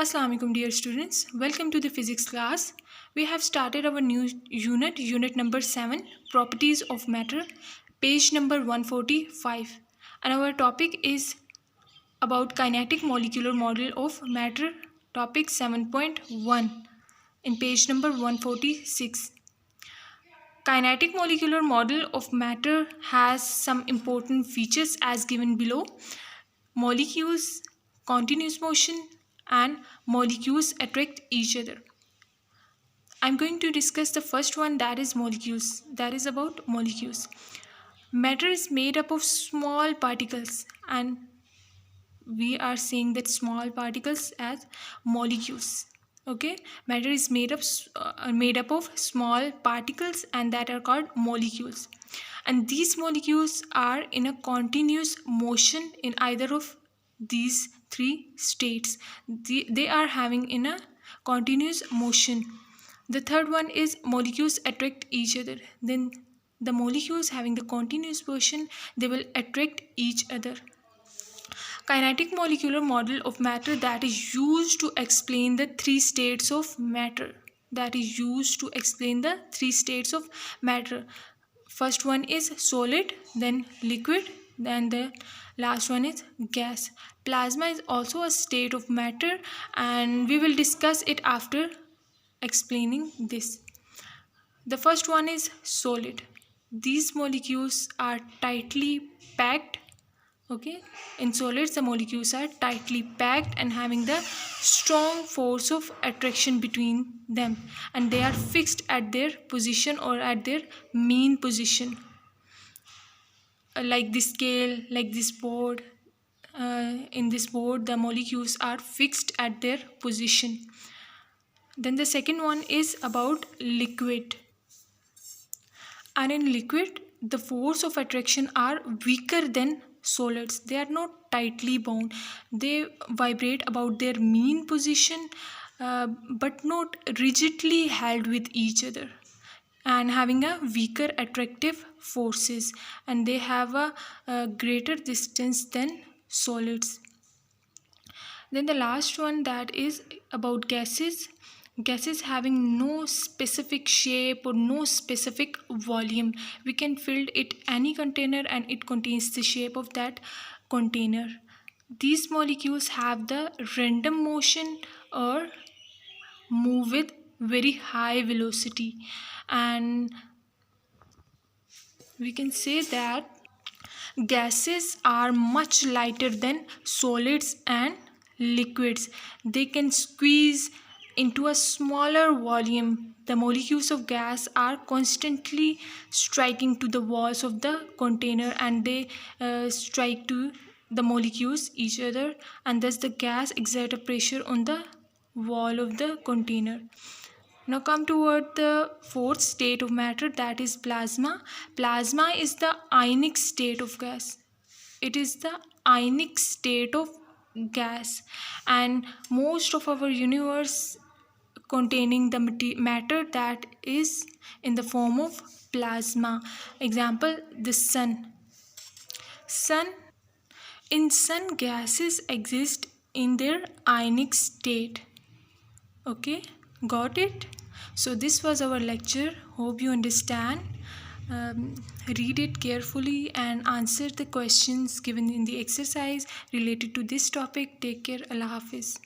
Assalamu alaikum dear students, welcome to the physics class. We have started our new unit number 7, properties of matter, page number 145, and our topic is about kinetic molecular model of matter, topic 7.1 in page number 146. Kinetic molecular model of matter has some important features as given below. Molecules, continuous motion, and molecules attract each other. I'm going to discuss the first one, that is molecules. That is about molecules. Matter is made up of small particles, and we are saying that small particles as molecules. Okay, matter is made up of small particles, and that are called molecules. And these molecules are in a continuous motion in either of these three states. They are having in a continuous motion. The third one is molecules attract each other. Then the molecules having the continuous motion, they will attract each other. Kinetic molecular model of matter that is used to explain the three states of matter. First one is solid, then liquid, then the last one is gas. Plasma is also a state of matter, and we will discuss it after explaining this. The first one is solid. These molecules are tightly packed. Okay, in solids the molecules are tightly packed and having the strong force of attraction between them, and they are fixed at their position or at their mean position, like this scale, like this board. In this board the molecules are fixed at their position. Then the second one is about liquid. And in liquid the force of attraction are weaker than solids. They are not tightly bound. They vibrate about their mean position, but not rigidly held with each other, and having a weaker attractive forces, and they have a greater distance than solids. Then the last one, that is about gases. Gases having no specific shape or no specific volume. We can fill it any container and it contains the shape of that container. These molecules have the random motion or move with very high velocity, and we can say that gases are much lighter than solids and liquids. They can squeeze into a smaller volume. The molecules of gas are constantly striking to the walls of the container, and they strike to the molecules each other, and thus the gas exert a pressure on the wall of the container. Now come toward the fourth state of matter, that is plasma. Plasma is the ionic state of gas. It is the ionic state of gas, and most of our universe containing the matter that is in the form of plasma. Example, the sun. In sun gases exist in their ionic state. Okay, got it? So this was our lecture. Hope you understand. Read it carefully and answer the questions given in the exercise related to this topic. Take care. Allah Hafiz.